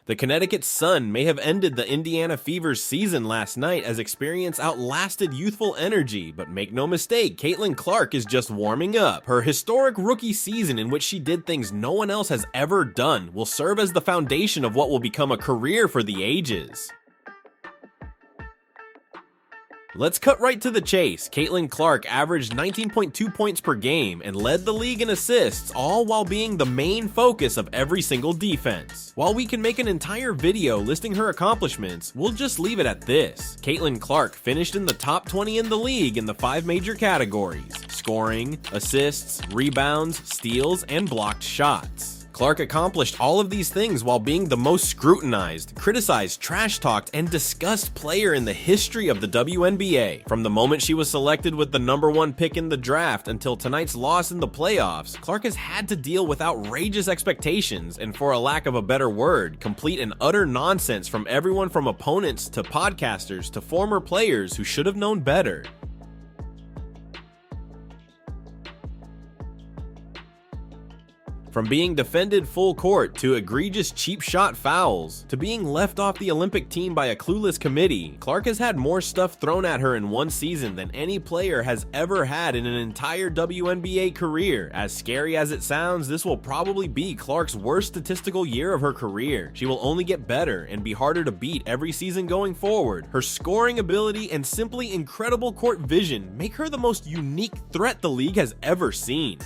The Connecticut Sun may have ended the Indiana Fever's season last night as experience outlasted youthful energy, but make no mistake, Caitlin Clark is just warming up. Her historic rookie season in which she did things no one else has ever done will serve as the foundation of what will become a career for the ages. Let's cut right to the chase. Caitlin Clark averaged 19.2 points per game and led the league in assists, all while being the main focus of every single defense. While we can make an entire video listing her accomplishments, we'll just leave it at this. Caitlin Clark finished in the top 20 in the league in the 5 major categories: scoring, assists, rebounds, steals, and blocked shots. Clark accomplished all of these things while being the most scrutinized, criticized, trash-talked, and discussed player in the history of the WNBA. From the moment she was selected with the #1 pick in the draft until tonight's loss in the playoffs, Clark has had to deal with outrageous expectations and, for a lack of a better word, complete and utter nonsense from everyone from opponents to podcasters to former players who should have known better. From being defended full court to egregious cheap shot fouls to being left off the Olympic team by a clueless committee, Clark has had more stuff thrown at her in one season than any player has ever had in an entire WNBA career. As scary as it sounds, this will probably be Clark's worst statistical year of her career. She will only get better and be harder to beat every season going forward. Her scoring ability and simply incredible court vision make her the most unique threat the league has ever seen.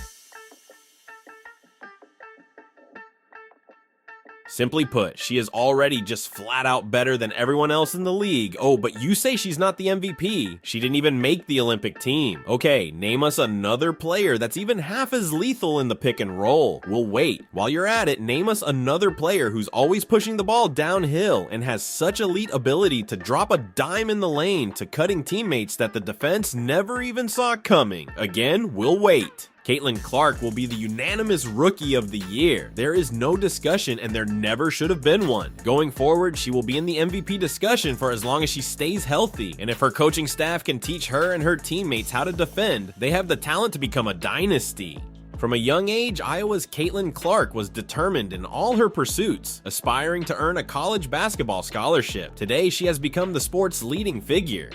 Simply put, she is already just flat out better than everyone else in the league. Oh, but you say she's not the MVP. She didn't even make the Olympic team. Okay, name us another player that's even half as lethal in the pick and roll. We'll wait. While you're at it, name us another player who's always pushing the ball downhill and has such elite ability to drop a dime in the lane to cutting teammates that the defense never even saw coming. Again, we'll wait. Caitlin Clark will be the unanimous Rookie of the Year. There is no discussion, and there never should have been one. Going forward, she will be in the MVP discussion for as long as she stays healthy, and if her coaching staff can teach her and her teammates how to defend, they have the talent to become a dynasty. From a young age, Iowa's Caitlin Clark was determined in all her pursuits, aspiring to earn a college basketball scholarship. Today, she has become the sport's leading figure.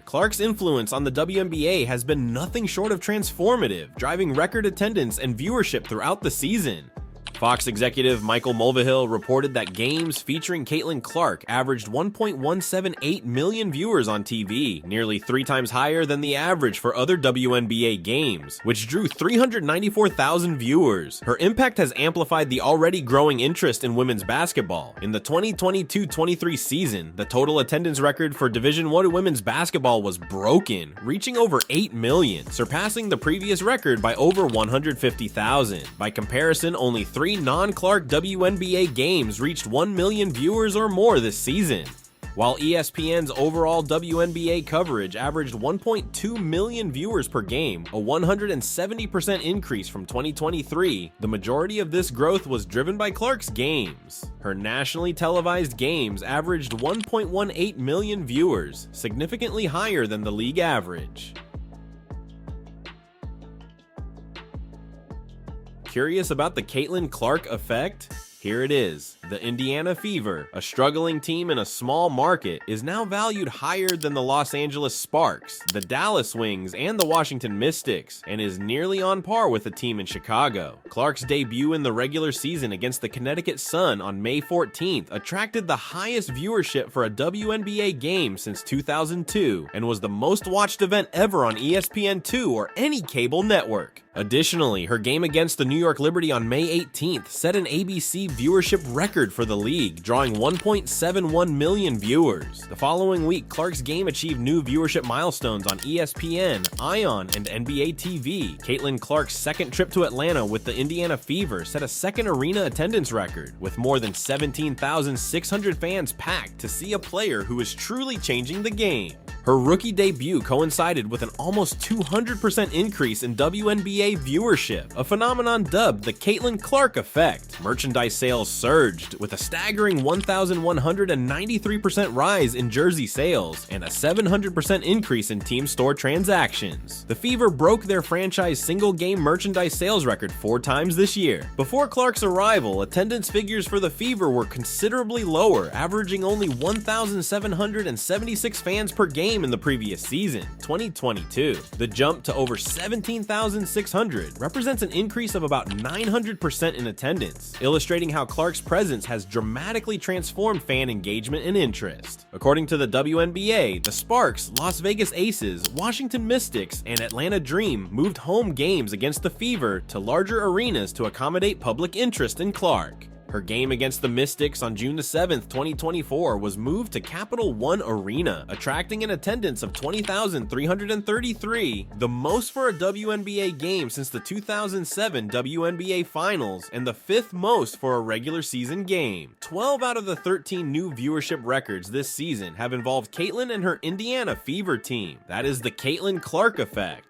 Clark's influence on the WNBA has been nothing short of transformative, driving record attendance and viewership throughout the season. Fox executive Michael Mulvihill reported that games featuring Caitlin Clark averaged 1.178 million viewers on TV, nearly 3 times higher than the average for other WNBA games, which drew 394,000 viewers. Her impact has amplified the already growing interest in women's basketball. In the 2022-23 season, the total attendance record for Division I women's basketball was broken, reaching over 8 million, surpassing the previous record by over 150,000. By comparison, only 3 non-Clark WNBA games reached 1 million viewers or more this season. While ESPN's overall WNBA coverage averaged 1.2 million viewers per game, a 170% increase from 2023, the majority of this growth was driven by Clark's games. Her nationally televised games averaged 1.18 million viewers, significantly higher than the league average. Curious about the Caitlin Clark effect? Here it is. The Indiana Fever, a struggling team in a small market, is now valued higher than the Los Angeles Sparks, the Dallas Wings, and the Washington Mystics, and is nearly on par with the team in Chicago. Clark's debut in the regular season against the Connecticut Sun on May 14th attracted the highest viewership for a WNBA game since 2002, and was the most watched event ever on ESPN2 or any cable network. Additionally, her game against the New York Liberty on May 18th set an ABC viewership record for the league, drawing 1.71 million viewers. The following week, Clark's game achieved new viewership milestones on ESPN, ION, and NBA TV. Caitlin Clark's second trip to Atlanta with the Indiana Fever set a second arena attendance record, with more than 17,600 fans packed to see a player who is truly changing the game. Her rookie debut coincided with an almost 200% increase in WNBA viewership, a phenomenon dubbed the Caitlin Clark effect. Merchandise sales surged, with a staggering 1,193% rise in jersey sales and a 700% increase in team store transactions. The Fever broke their franchise single-game merchandise sales record 4 times this year. Before Clark's arrival, attendance figures for the Fever were considerably lower, averaging only 1,776 fans per game in the previous season, 2022. The jump to over 17,600 represents an increase of about 900% in attendance, illustrating how Clark's presence has dramatically transformed fan engagement and interest. According to the WNBA, the Sparks, Las Vegas Aces, Washington Mystics, and Atlanta Dream moved home games against the Fever to larger arenas to accommodate public interest in Clark. Her game against the Mystics on June 7, 2024 was moved to Capital One Arena, attracting an attendance of 20,333, the most for a WNBA game since the 2007 WNBA Finals and the 5th most for a regular season game. 12 out of the 13 new viewership records this season have involved Caitlin and her Indiana Fever team. That is the Caitlin Clark effect.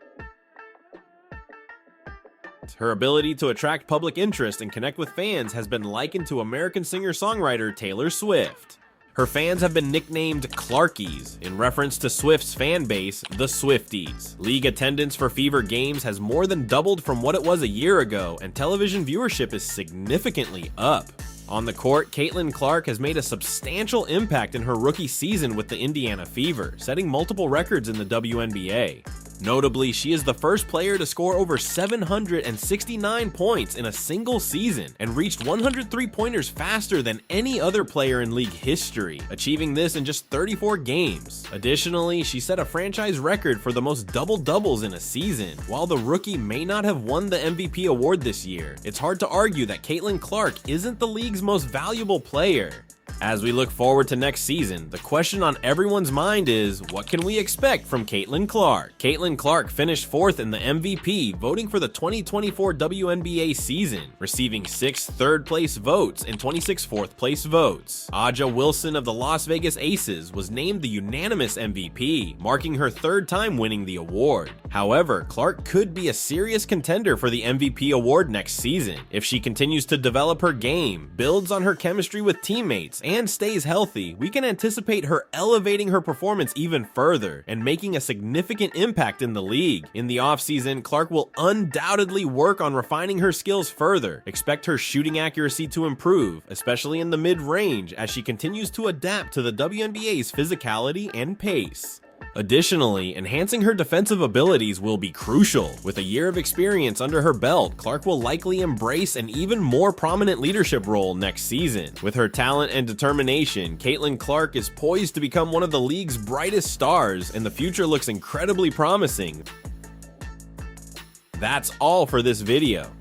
Her ability to attract public interest and connect with fans has been likened to American singer-songwriter Taylor Swift. Her fans have been nicknamed Clarkies, in reference to Swift's fan base, the Swifties. League attendance for Fever games has more than doubled from what it was a year ago, and television viewership is significantly up. On the court, Caitlin Clark has made a substantial impact in her rookie season with the Indiana Fever, setting multiple records in the WNBA. Notably, she is the first player to score over 769 points in a single season and reached 100 three-pointers faster than any other player in league history, achieving this in just 34 games. Additionally, she set a franchise record for the most double-doubles in a season. While the rookie may not have won the MVP award this year, it's hard to argue that Caitlin Clark isn't the league's most valuable player. As we look forward to next season, the question on everyone's mind is, what can we expect from Caitlin Clark? Caitlin Clark finished 4th in the MVP voting for the 2024 WNBA season, receiving 6 third-place votes and 26 fourth-place votes. Aja Wilson of the Las Vegas Aces was named the unanimous MVP, marking her 3rd time winning the award. However, Clark could be a serious contender for the MVP award next season if she continues to develop her game, builds on her chemistry with teammates, and stays healthy. We can anticipate her elevating her performance even further and making a significant impact in the league. In the offseason, Clark will undoubtedly work on refining her skills further. Expect her shooting accuracy to improve, especially in the mid-range, as she continues to adapt to the WNBA's physicality and pace. Additionally, enhancing her defensive abilities will be crucial. With a year of experience under her belt, Clark will likely embrace an even more prominent leadership role next season. With her talent and determination, Caitlin Clark is poised to become one of the league's brightest stars, and the future looks incredibly promising. That's all for this video.